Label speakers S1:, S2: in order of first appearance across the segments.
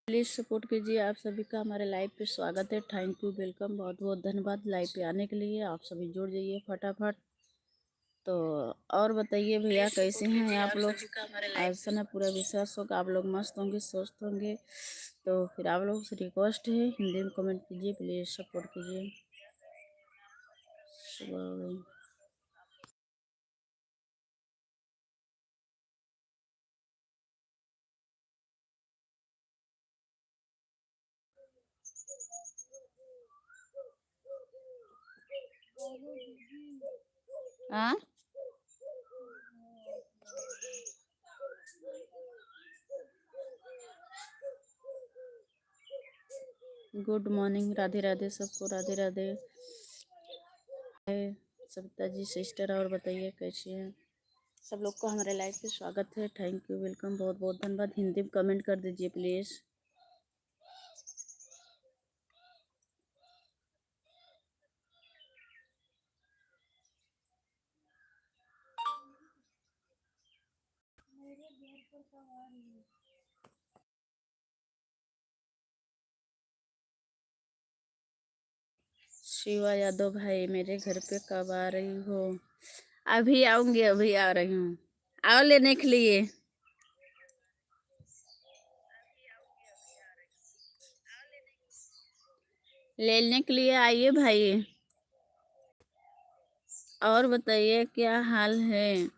S1: Please support कीजिए। आप सभी का हमारे लाइव पे स्वागत है। थैंक यू, वेलकम, बहुत बहुत धन्यवाद लाइव पे आने के लिए। आप सभी जुड़ जाइए फटाफट। तो और बताइए भैया, कैसे हैं आप लोग? आज से ना पूरा विश्वास होगा आप लोग मस्त होंगे, स्वस्थ होंगे। तो फिर आप लोग से रिक्वेस्ट है, हिंदी में कमेंट कीजिए, प्लीज़ सपोर्ट कीजिए। सुबह हो गई। हाँ, गुड मॉर्निंग, राधे राधे सबको, राधे राधे। सविता जी सिस्टर, और बताइए कैसी हैं? सब लोग को हमारे लाइव पे स्वागत है। थैंक यू, वेलकम, बहुत बहुत धन्यवाद। हिंदी में कमेंट कर दीजिए प्लीज़। शिवा यादव भाई, मेरे घर पे कब आ रही हो? अभी आऊंगी, अभी आ रही हूँ। आओ लेने के लिए। लेने के लिए आइए भाई। और बताइए क्या हाल है?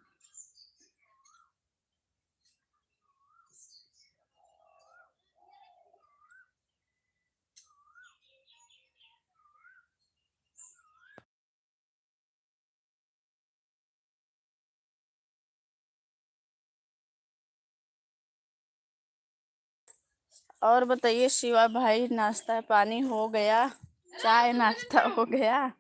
S1: और बताइए शिवा भाई, नाश्ता पानी हो गया? चाय नाश्ता हो गया?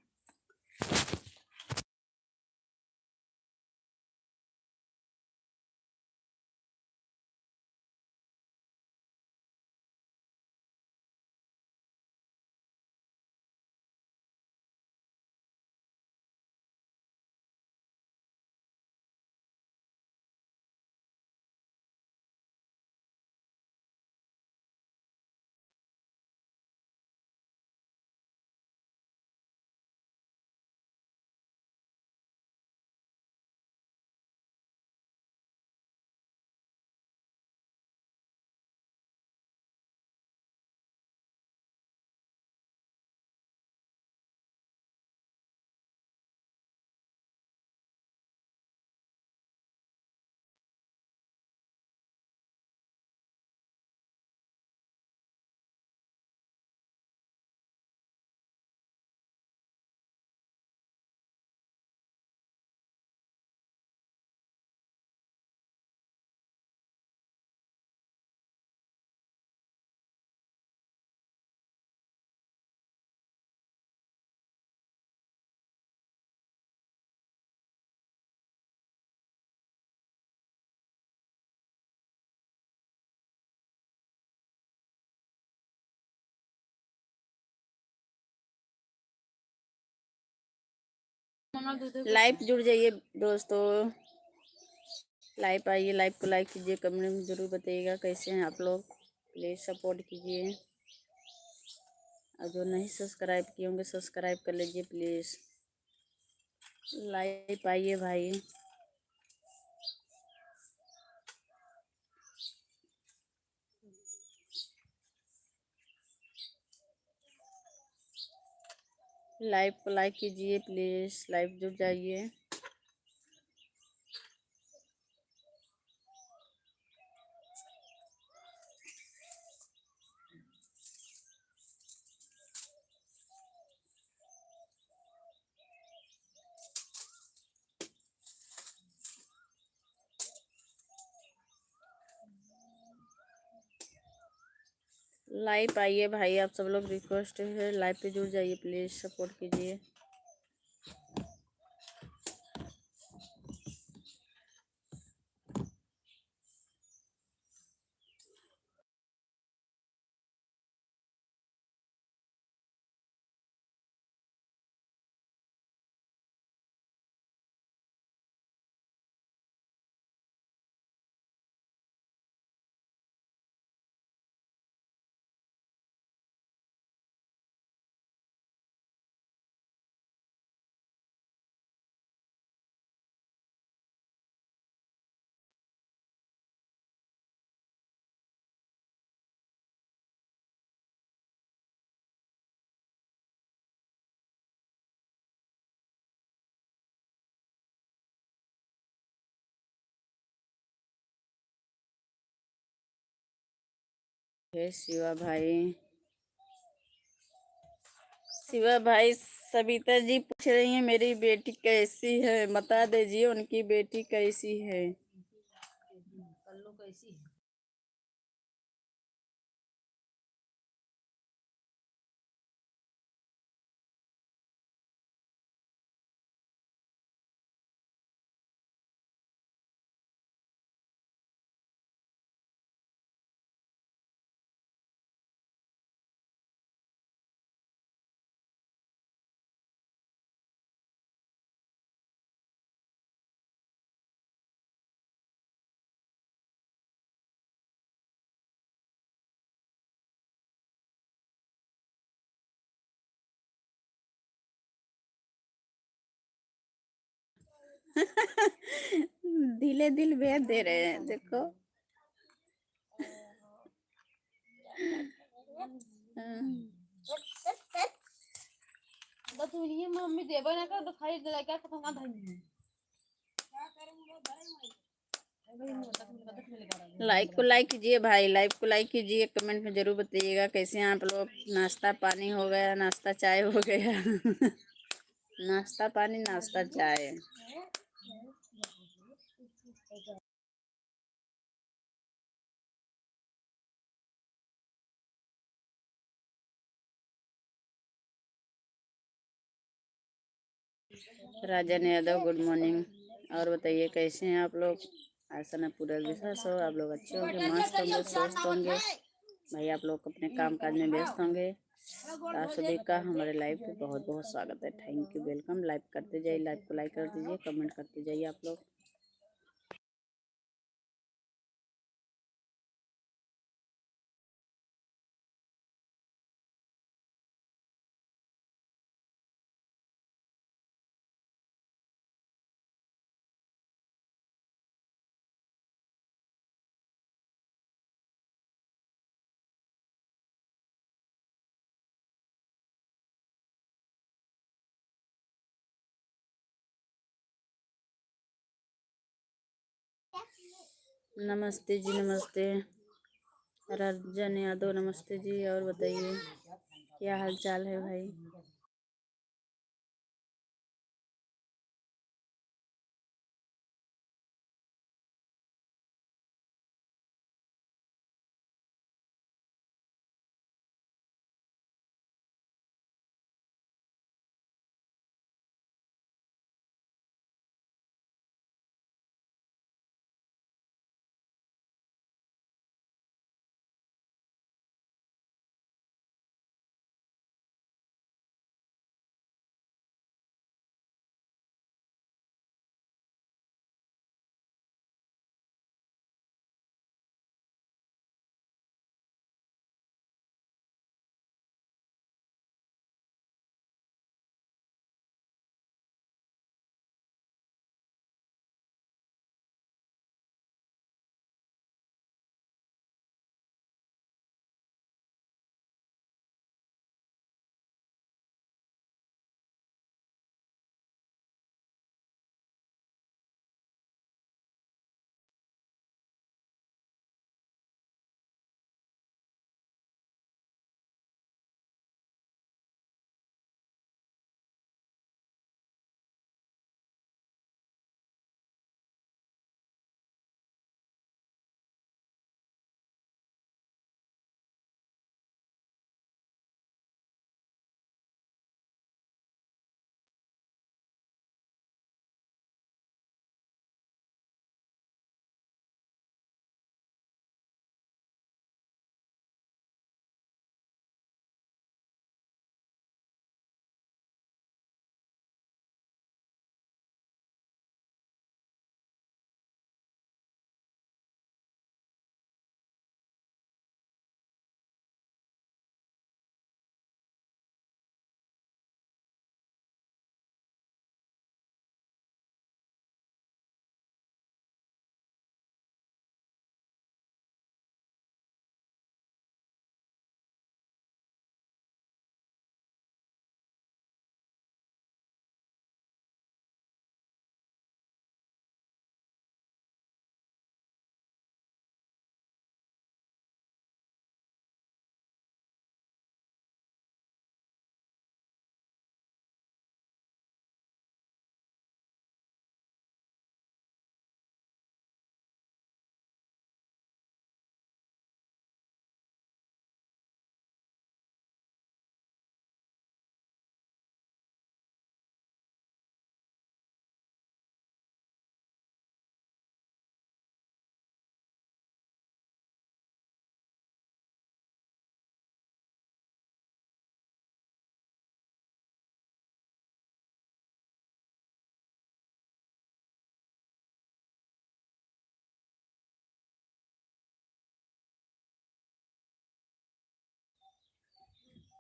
S1: लाइव जुड़ जाइए दोस्तों। लाइव आइए, लाइव को लाइक कीजिए, कमेंट में जरूर बताइएगा कैसे हैं आप लोग। प्लीज़ सपोर्ट कीजिए। और जो नहीं सब्सक्राइब किए होंगे सब्सक्राइब कर लीजिए प्लीज़। लाइव आइए भाई। लाइव को लाइक कीजिए प्लीज़, लाइव जुड़ जाइए। लाइव आइए भाई, आप सब लोग, रिक्वेस्ट है लाइव पे जुड़ जाइए प्लीज़, सपोर्ट कीजिए। हे शिवा भाई, सविता जी पूछ रही हैं मेरी बेटी कैसी है, बता दीजिए उनकी बेटी कैसी है।
S2: कल्लू कैसी है?
S1: दिले दिल भेज दे रहे हैं, देखो।
S2: बस ये मम्मी देबो ना कर, तो खाई दे क्या खत्म का धई।
S1: लाइक को लाइक कीजिए भाई, लाइक को लाइक कीजिए, कमेंट में जरूर बताइएगा कैसे हैं आप लोग। नाश्ता पानी हो गया, नाश्ता चाय हो गया। नाश्ता पानी नाश्ता चाय। राजन यादव, गुड मॉर्निंग। और बताइए कैसे हैं आप लोग। ऐसा ना पूरा विश्वास हो आप लोग अच्छे होंगे, मस्त होंगे, स्वस्थ होंगे। भाई आप लोग अपने काम काज में व्यस्त होंगे। तो आप सभी का हमारे लाइव पे बहुत बहुत स्वागत है। Thank you, welcome. लाइव करते जाइए, लाइव को लाइक कर दीजिए, कमेंट करते जाइए आप लोग। नमस्ते जी, नमस्ते। राजन यादव, नमस्ते जी। और बताइए क्या हाल चाल है भाई।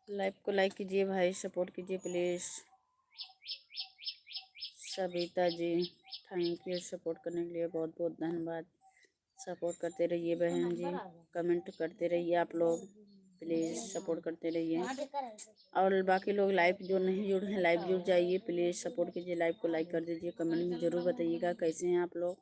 S1: लाइव को लाइक कीजिए भाई, सपोर्ट कीजिए please. Savita ji thank you support करने के लिए, बहुत बहुत धन्यवाद। सपोर्ट करते रहिए बहन जी, कमेंट करते रहिए आप लोग, प्लीज़ सपोर्ट करते रहिए। और बाकी लोग लाइव जो नहीं जुड़े हैं लाइव जुड़ जाइए प्लीज़, सपोर्ट कीजिए, लाइव को लाइक कर दीजिए, कमेंट में ज़रूर बताइएगा कैसे हैं आप लोग।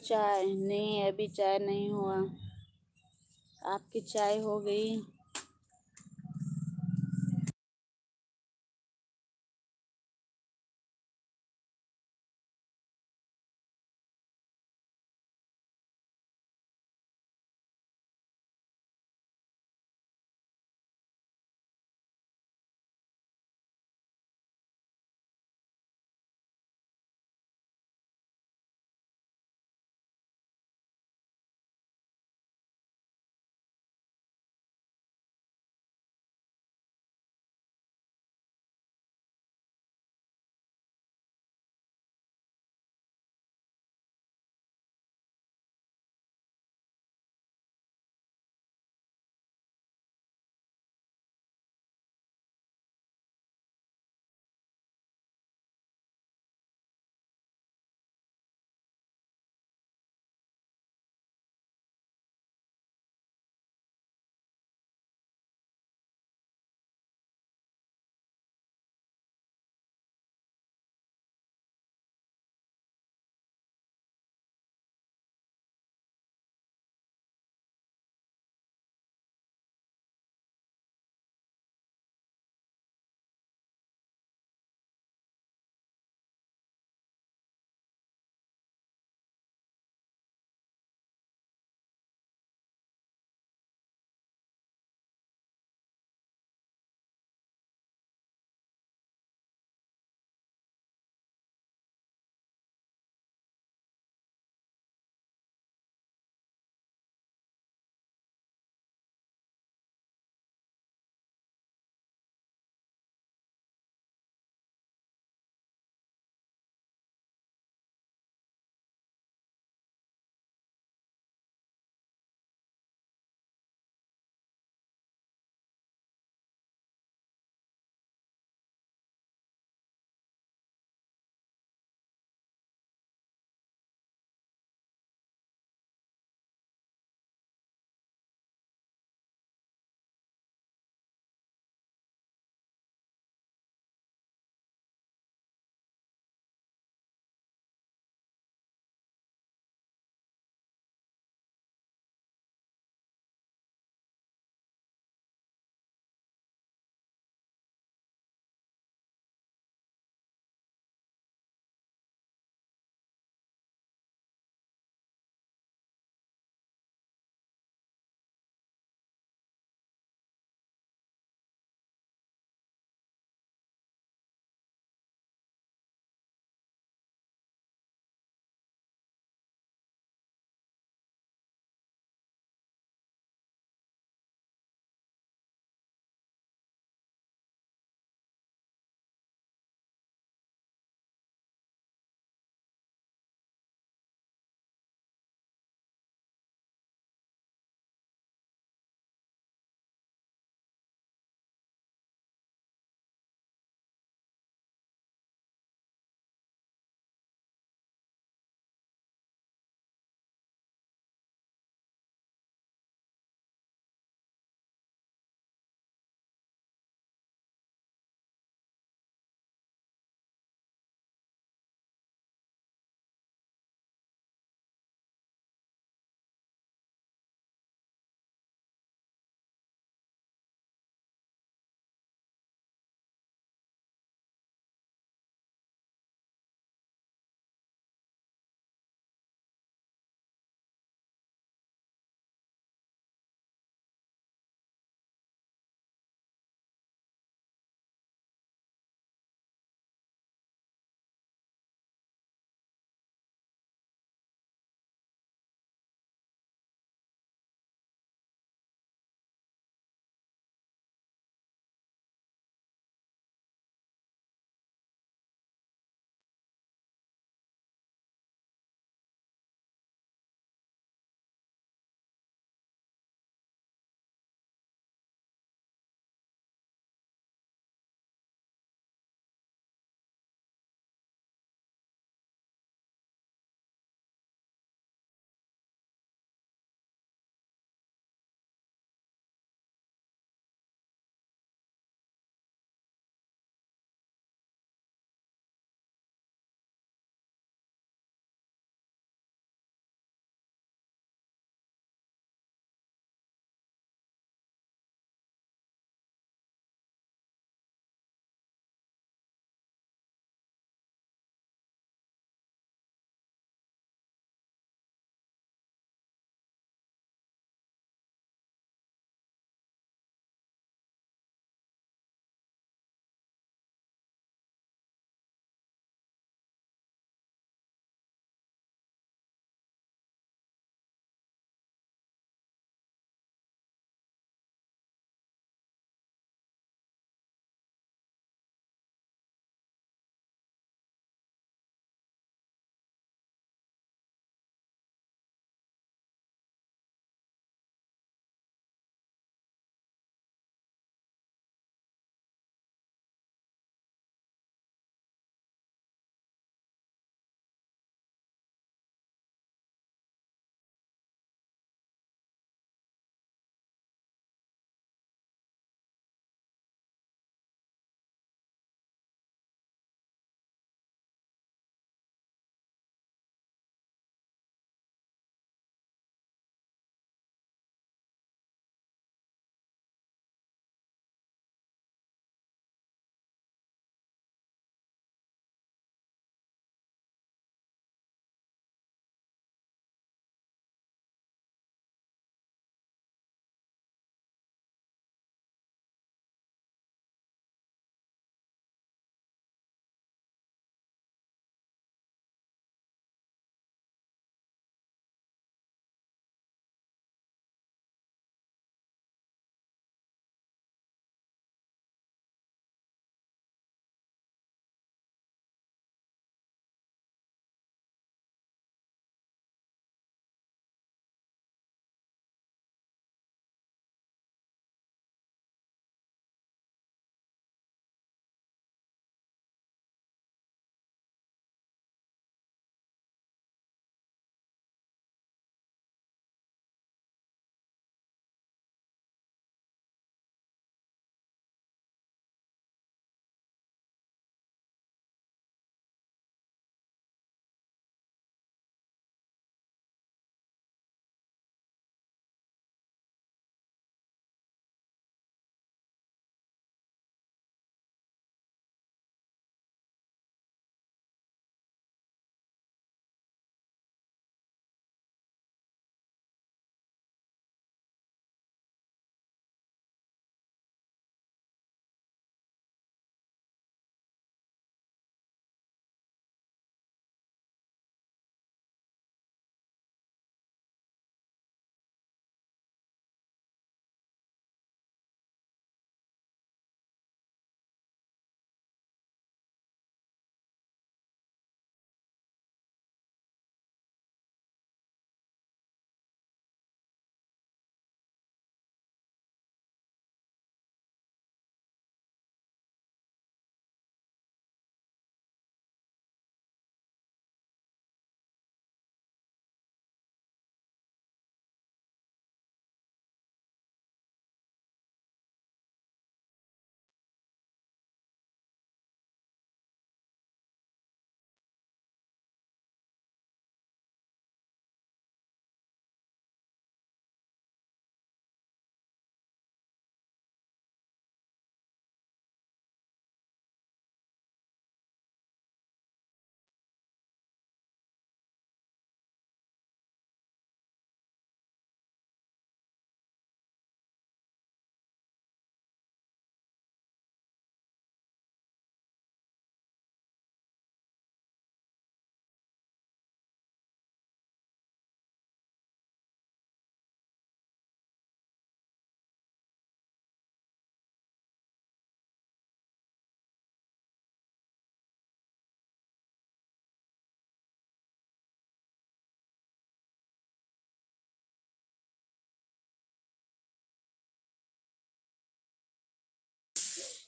S1: चाय नहीं, अभी चाय नहीं हुआ, आपकी चाय हो गई?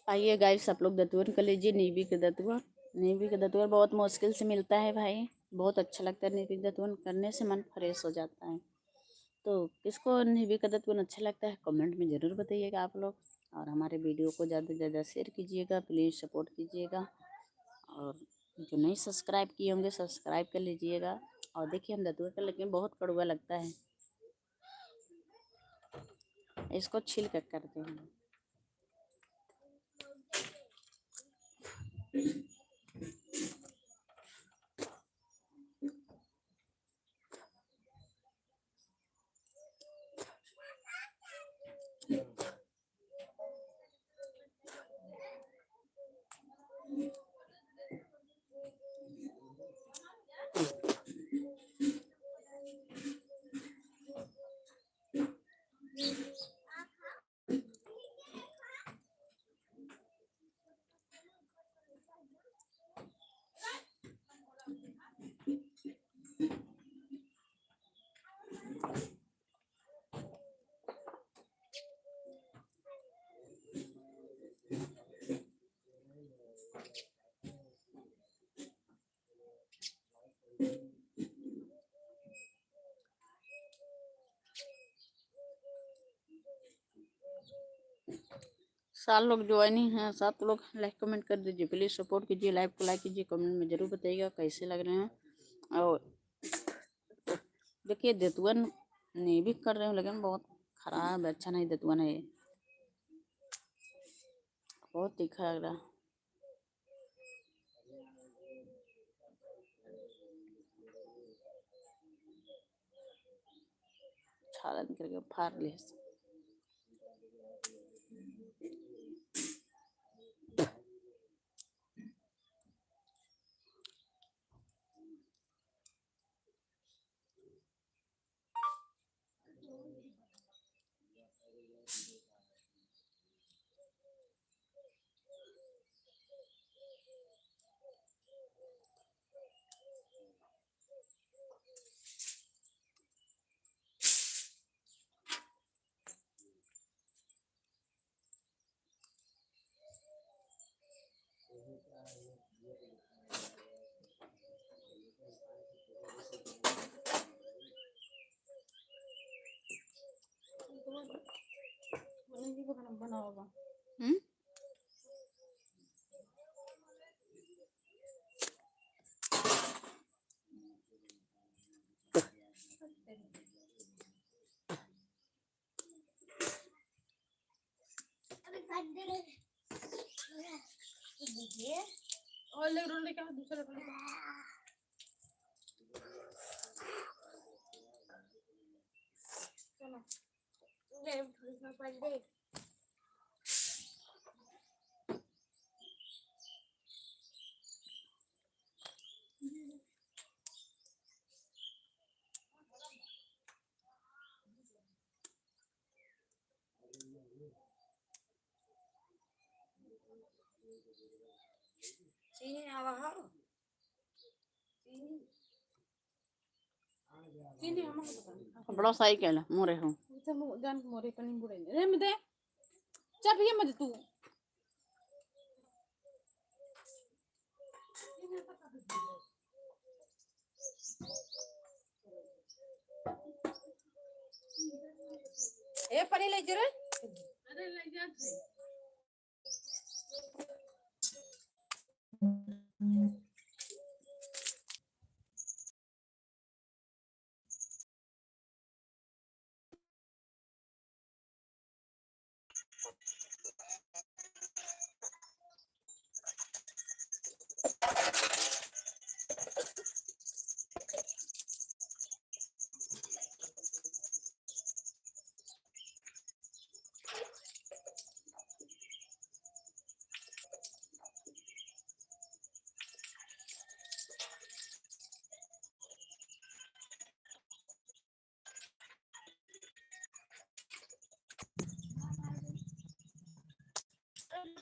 S1: आइए गाइस, आप लोग दतुअन कर लीजिए। नीबी के दतुआ, नीबी के दतुआ बहुत मुश्किल से मिलता है भाई। बहुत अच्छा लगता है। नीबी का दतुअन करने से मन फ्रेश हो जाता है। तो किसको नीबी का दतुअन अच्छा लगता है कमेंट में ज़रूर बताइएगा आप लोग। और हमारे वीडियो को ज़्यादा से ज़्यादा शेयर कीजिएगा, प्लीज़ सपोर्ट कीजिएगा। और जो नहीं सब्सक्राइब किए होंगे सब्सक्राइब कर लीजिएगा। और देखिए हम दतुआ का लेकिन बहुत कड़वा लगता है। इसको छील कर करते हैं। सात लोग ज्वाइनिंग हैं, 7 लोग लाइक कमेंट कर दीजिए, प्लीज़ सपोर्ट कीजिए। लाइव को लाइक कीजिए, कमेंट में ज़रूर बताइएगा कैसे लग रहे हैं। और देखिए दतुअन नहीं भी कर रहे हूँ लेकिन बहुत ख़राब है, अच्छा नहीं दतुअन है ये, बहुत तीखा लग रहा है। छाला निकल के फाड़ लिया।
S2: बना होगा। और ले रोने क्या दूसरा रोने का। चलो ले पढ़ दे। चीनी आवा हो चीनी चीनी हम
S1: बड़ा सही कहला मोरे हूँ।
S2: जान मोरे कनी बुड़े रे में दे चप ये मत तू ए परी ले जरे अरे ले जा थे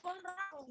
S2: कौन रहा हूं